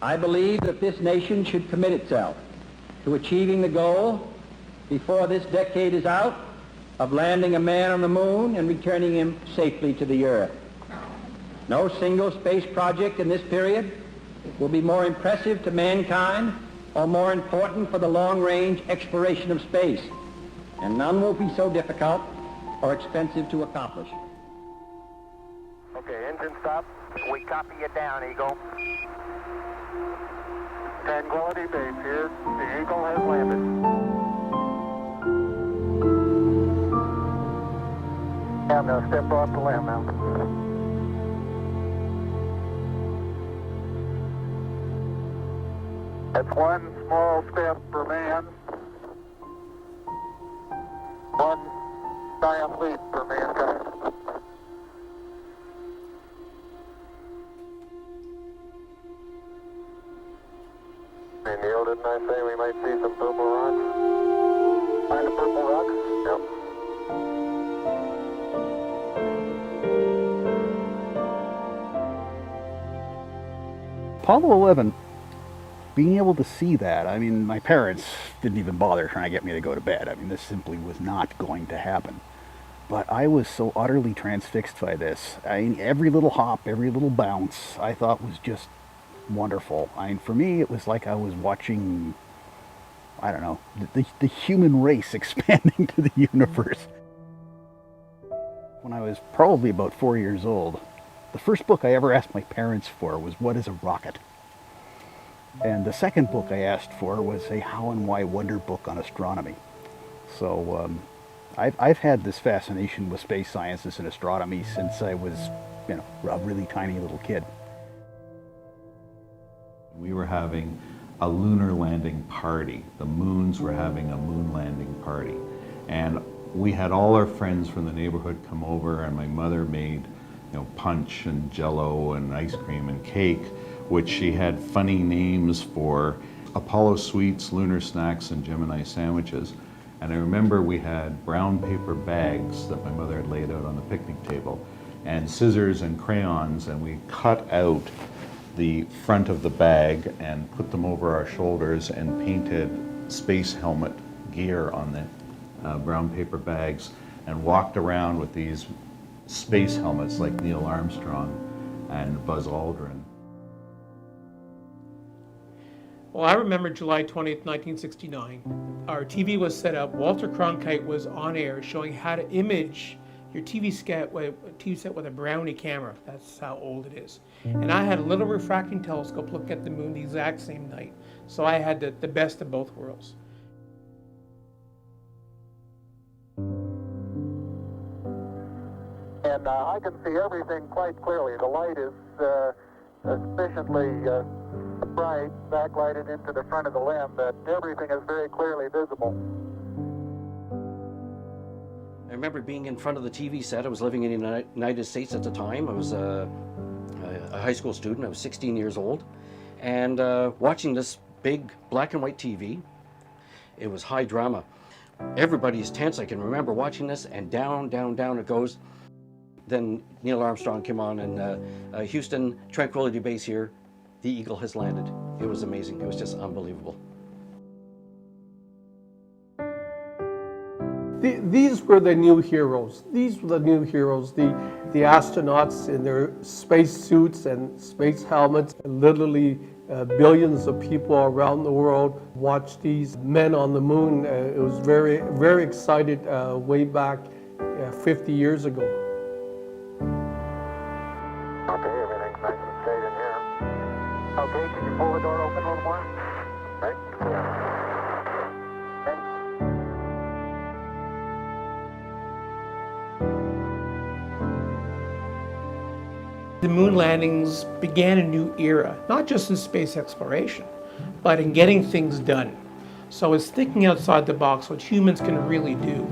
I believe that this nation should commit itself to achieving the goal, before this decade is out, of landing a man on the moon and returning him safely to the Earth. No single space project in this period will be more impressive to mankind or more important for the long-range exploration of space, and none will be so difficult or expensive to accomplish. Okay, engine stop. We copy you down, Eagle. Tranquility Base here. The Eagle has landed. I'm going to step off the limb now. That's one small step for man, one giant leap for mankind. Hey Neil, didn't I say we might see some purple rocks? Find a purple rock? Yep. Apollo 11, being able to see that, I mean, my parents didn't even bother trying to get me to go to bed. I mean, this simply was not going to happen. But I was so utterly transfixed by this. I mean, every little hop, every little bounce, I thought was just wonderful. I mean, for me, it was like I was watching, I don't know, the human race expanding to the universe. When I was probably about 4 years old, the first book I ever asked my parents for was, "What is a rocket?" And the second book I asked for was a How and Why Wonder book on astronomy. So I've had this fascination with space sciences and astronomy since I was, a really tiny little kid. We were having a lunar landing party. The moons were having a moon landing party. And we had all our friends from the neighborhood come over, and my mother made punch and jello and ice cream and cake, which she had funny names for: Apollo Sweets, Lunar Snacks, and Gemini Sandwiches. And I remember we had brown paper bags that my mother had laid out on the picnic table, and scissors and crayons, and we cut out the front of the bag and put them over our shoulders and painted space helmet gear on the brown paper bags, and walked around with these space helmets like Neil Armstrong and Buzz Aldrin. Well, I remember July 20th, 1969. Our TV was set up. Walter Cronkite was on air showing how to image your TV set with a Brownie camera. That's how old it is. And I had a little refracting telescope looking at the moon the exact same night. So I had the best of both worlds. And I can see everything quite clearly. The light is sufficiently bright, backlighted into the front of the limb, that everything is very clearly visible. I remember being in front of the TV set. I was living in the United States at the time. I was a high school student. I was 16 years old. And watching this big black and white TV. It was high drama. Everybody's tense. I can remember watching this, and down, down, down it goes. Then Neil Armstrong came on, and Houston, Tranquility Base here. The Eagle has landed. It was amazing. It was just unbelievable. These were the new heroes. These were the new heroes, the astronauts in their space suits and space helmets. Literally billions of people around the world watched these men on the moon. It was very, very excited way back 50 years ago. Okay, everything's nice and straight in here. Okay, can you pull the door open a little more? Right, cool. The moon landings began a new era, not just in space exploration, but in getting things done. So it's thinking outside the box, what humans can really do.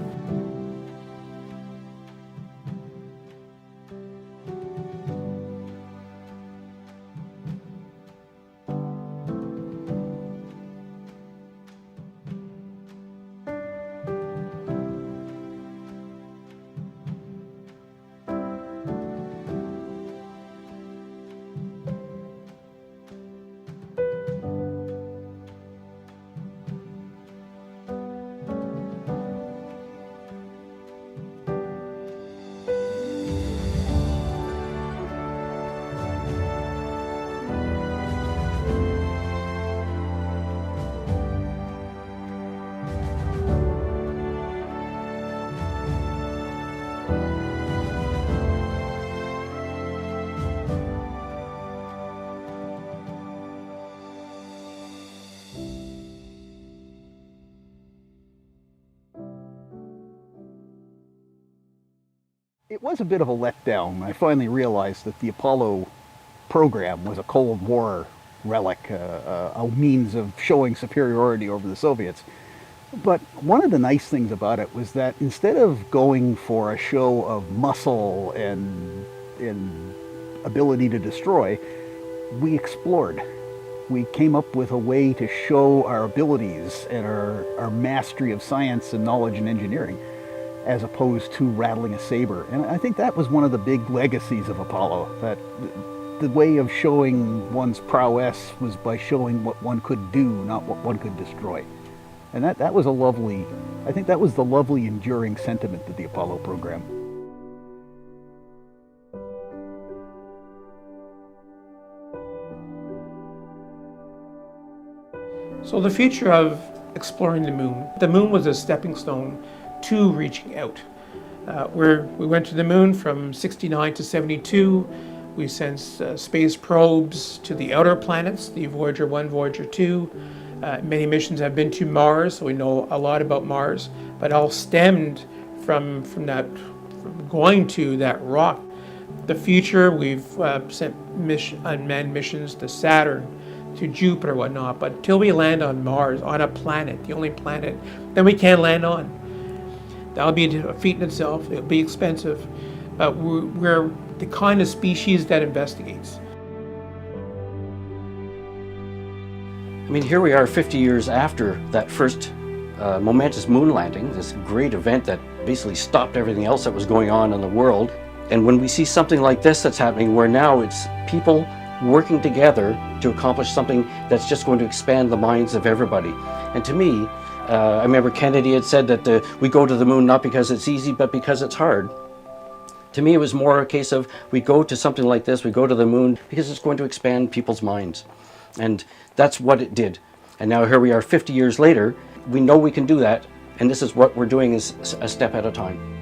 It was a bit of a letdown. I finally realized that the Apollo program was a Cold War relic, a means of showing superiority over the Soviets. But one of the nice things about it was that instead of going for a show of muscle and ability to destroy, we explored. We came up with a way to show our abilities and our mastery of science and knowledge and engineering, as opposed to rattling a saber. And I think that was one of the big legacies of Apollo, that the way of showing one's prowess was by showing what one could do, not what one could destroy. And that was I think that was the lovely enduring sentiment of the Apollo program. So the future of exploring the moon was a stepping stone to reaching out. We went to the moon from 69 to 72. We sent space probes to the outer planets, the Voyager 1, Voyager 2. Many missions have been to Mars, so we know a lot about Mars, but all stemmed from going to that rock. The future, we've sent unmanned missions to Saturn, to Jupiter, whatnot, but until we land on Mars, on a planet, the only planet that we can land on, that'll be a feat in itself. It'll be expensive, but we're the kind of species that investigates. I mean, here we are 50 years after that first momentous moon landing, this great event that basically stopped everything else that was going on in the world. And when we see something like this that's happening, where now it's people working together to accomplish something that's just going to expand the minds of everybody. And to me, I remember Kennedy had said that we go to the moon not because it's easy, but because it's hard. To me, it was more a case of we go to something like this, we go to the moon because it's going to expand people's minds. And that's what it did. And now here we are 50 years later, we know we can do that, and this is what we're doing is a step at a time.